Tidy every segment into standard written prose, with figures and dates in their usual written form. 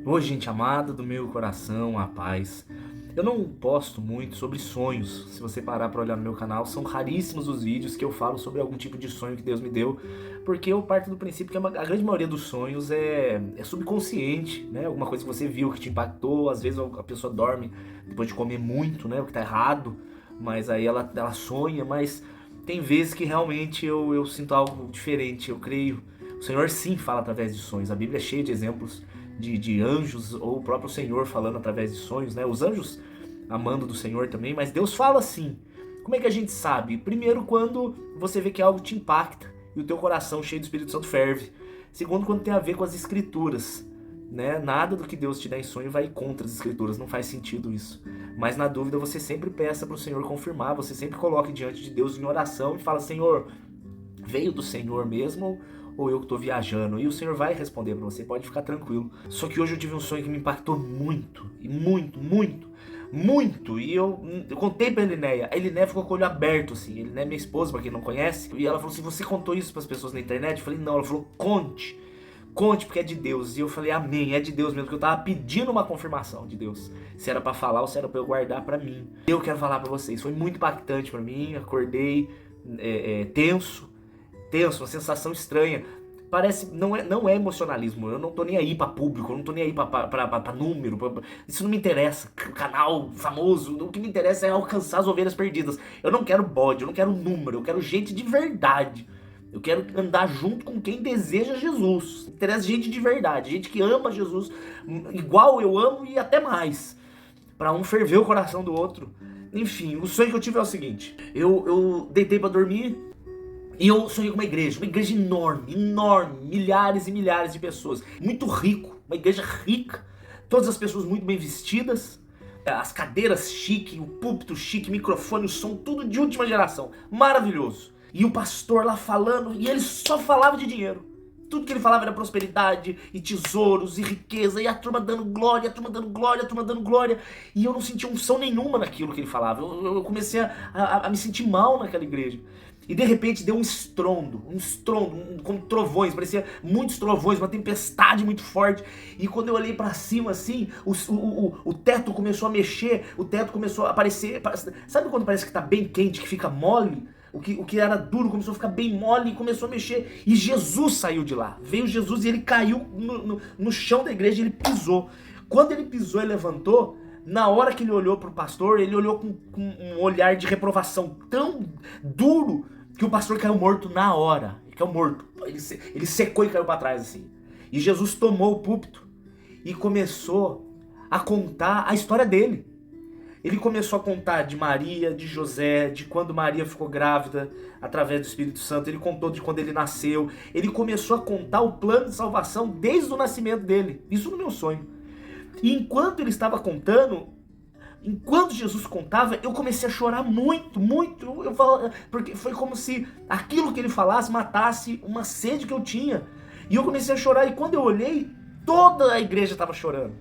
Oi, gente amada do meu coração, a paz. Eu não posto muito sobre sonhos. Se você parar para olhar no meu canal, são raríssimos os vídeos que eu falo sobre algum tipo de sonho que Deus me deu, porque eu parto do princípio que a grande maioria dos sonhos é subconsciente, né? Alguma coisa que você viu que te impactou. Às vezes a pessoa dorme depois de comer muito, né? O que tá errado, mas aí ela sonha. Mas tem vezes que realmente eu sinto algo diferente. Eu creio. O Senhor sim fala através de sonhos. A Bíblia é cheia de exemplos de anjos, ou o próprio Senhor falando através de sonhos, né? Os anjos amando do Senhor também, mas Deus fala assim. Como é que a gente sabe? Primeiro, quando você vê que algo te impacta e o teu coração cheio do Espírito Santo ferve. Segundo, quando tem a ver com as escrituras, né? Nada do que Deus te dá em sonho vai contra as escrituras, não faz sentido isso. Mas na dúvida, você sempre peça para o Senhor confirmar, você sempre coloque diante de Deus em oração e fala: Senhor, veio do Senhor mesmo ou eu que estou viajando? E o Senhor vai responder para você, pode ficar tranquilo. Só que hoje eu tive um sonho que me impactou muito, e muito, muito, muito. E eu contei pra Elinéia. A Elinéia ficou com o olho aberto, assim. Elinéia é minha esposa, pra quem não conhece. E ela falou assim: Você contou isso pras pessoas na internet? Eu falei: Não. Ela falou: Conte. Conte, porque é de Deus. E eu falei: Amém, é de Deus mesmo. Porque eu tava pedindo uma confirmação de Deus. Se era pra falar ou se era pra eu guardar pra mim. Eu quero falar pra vocês. Foi muito impactante pra mim. Acordei tenso, uma sensação estranha. Parece, não é emocionalismo. Eu não tô nem aí pra público, eu não tô nem aí pra número. Isso não me interessa. Canal famoso. O que me interessa é alcançar as ovelhas perdidas. Eu não quero bode, eu não quero número, eu quero gente de verdade. Eu quero andar junto com quem deseja Jesus. Me interessa gente de verdade, gente que ama Jesus igual eu amo e até mais. Pra um ferver o coração do outro. Enfim, o sonho que eu tive é o seguinte: eu deitei pra dormir e eu sonhei com uma igreja enorme, enorme, milhares e milhares de pessoas, muito rico, uma igreja rica, todas as pessoas muito bem vestidas, as cadeiras chique, o púlpito chique, microfone, o som, tudo de última geração, maravilhoso. E o pastor lá falando, e ele só falava de dinheiro. Tudo que ele falava era prosperidade, e tesouros, e riqueza, e a turma dando glória, a turma dando glória, a turma dando glória. E eu não sentia unção nenhuma naquilo que ele falava. Eu comecei a me sentir mal naquela igreja. E de repente deu um estrondo, como trovões, parecia muitos trovões, uma tempestade muito forte. E quando eu olhei pra cima assim, o teto começou a mexer, o teto começou a aparecer. Sabe quando parece que tá bem quente, que fica mole? O que era duro começou a ficar bem mole e começou a mexer. E Jesus saiu de lá. Veio Jesus e ele caiu no chão da igreja e ele pisou. Quando ele pisou e levantou, na hora que ele olhou pro pastor, ele olhou com um olhar de reprovação tão duro que o pastor caiu morto na hora. Ele caiu morto. Ele secou e caiu para trás assim. E Jesus tomou o púlpito e começou a contar a história dele. Ele começou a contar de Maria, de José, de quando Maria ficou grávida através do Espírito Santo. Ele contou de quando ele nasceu. Ele começou a contar o plano de salvação desde o nascimento dele. Isso no meu sonho. E enquanto ele estava contando, enquanto Jesus contava, eu comecei a chorar muito, muito. Porque foi como se aquilo que ele falasse matasse uma sede que eu tinha. E eu comecei a chorar. E quando eu olhei, toda a igreja estava chorando.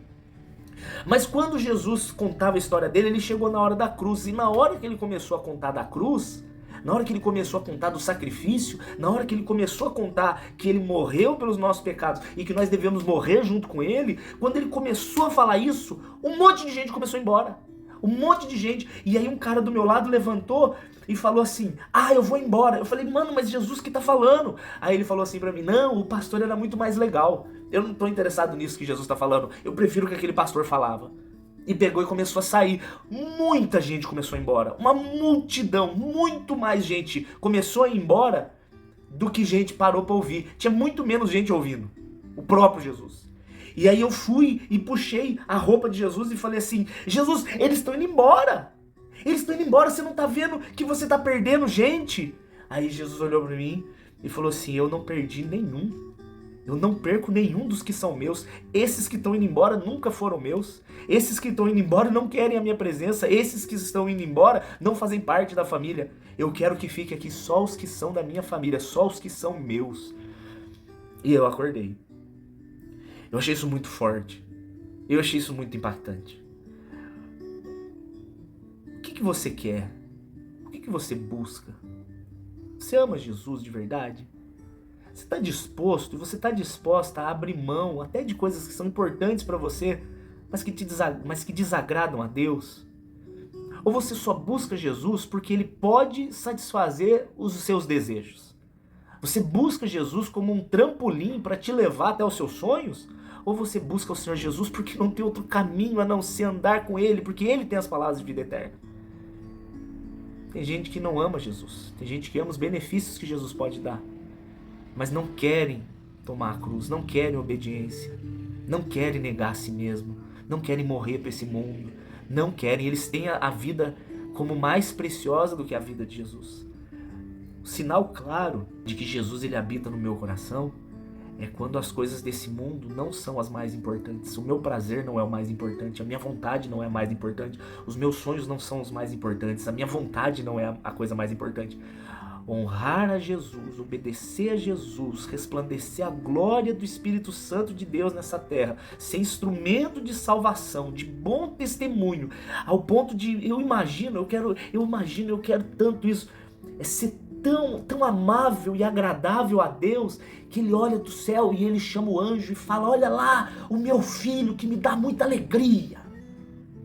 Mas quando Jesus contava a história dele, ele chegou na hora da cruz. E na hora que ele começou a contar da cruz, na hora que ele começou a contar do sacrifício, na hora que ele começou a contar que ele morreu pelos nossos pecados e que nós devemos morrer junto com ele, quando ele começou a falar isso, um monte de gente começou a ir embora. Um monte de gente. E aí um cara do meu lado levantou e falou assim: eu vou embora. Eu falei: mano, mas Jesus que tá falando. Aí ele falou assim pra mim: não, o pastor era muito mais legal. Eu não tô interessado nisso que Jesus tá falando. Eu prefiro o que aquele pastor falava. E pegou e começou a sair. Muita gente começou a ir embora. Uma multidão, muito mais gente começou a ir embora do que gente parou pra ouvir. Tinha muito menos gente ouvindo. O próprio Jesus. E aí eu fui e puxei a roupa de Jesus e falei assim: Jesus, eles estão indo embora. Eles estão indo embora, você não tá vendo que você tá perdendo gente? Aí Jesus olhou pra mim e falou assim: eu não perdi nenhum. Eu não perco nenhum dos que são meus. Esses que estão indo embora nunca foram meus. Esses que estão indo embora não querem a minha presença. Esses que estão indo embora não fazem parte da família. Eu quero que fique aqui só os que são da minha família, só os que são meus. E eu acordei. Eu achei isso muito forte. Eu achei isso muito impactante. O que você quer? O que você busca? Você ama Jesus de verdade? Você está disposto e você está disposta a abrir mão até de coisas que são importantes para você, mas que desagradam a Deus? Ou você só busca Jesus porque Ele pode satisfazer os seus desejos? Você busca Jesus como um trampolim para te levar até os seus sonhos? Ou você busca o Senhor Jesus porque não tem outro caminho a não ser andar com Ele, porque Ele tem as palavras de vida eterna? Tem gente que não ama Jesus, tem gente que ama os benefícios que Jesus pode dar, mas não querem tomar a cruz, não querem obediência, não querem negar a si mesmo, não querem morrer para esse mundo, não querem, eles têm a vida como mais preciosa do que a vida de Jesus. O sinal claro de que Jesus ele habita no meu coração é quando as coisas desse mundo não são as mais importantes. O meu prazer não é o mais importante, a minha vontade não é a mais importante, os meus sonhos não são os mais importantes, a minha vontade não é a coisa mais importante. Honrar a Jesus, obedecer a Jesus, resplandecer a glória do Espírito Santo de Deus nessa terra, ser instrumento de salvação, de bom testemunho, ao ponto de, eu quero tanto isso, é ser tão amável e agradável a Deus, que Ele olha do céu e Ele chama o anjo e fala: olha lá, o meu filho que me dá muita alegria.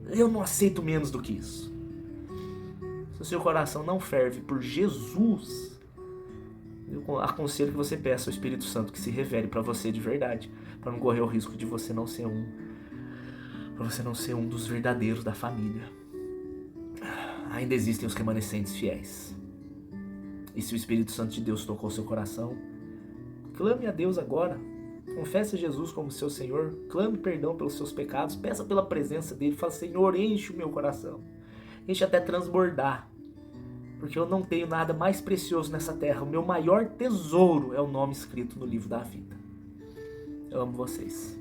Eu não aceito menos do que isso. Se o seu coração não ferve por Jesus, eu aconselho que você peça ao Espírito Santo que se revele para você de verdade, para não correr o risco de você não ser um dos verdadeiros da família. Ainda existem os remanescentes fiéis. E se o Espírito Santo de Deus tocou seu coração, clame a Deus agora. Confesse a Jesus como seu Senhor, clame perdão pelos seus pecados, peça pela presença dele, fala: Senhor, enche o meu coração, enche até transbordar, porque eu não tenho nada mais precioso nessa terra, o meu maior tesouro é o nome escrito no livro da vida. Eu amo vocês.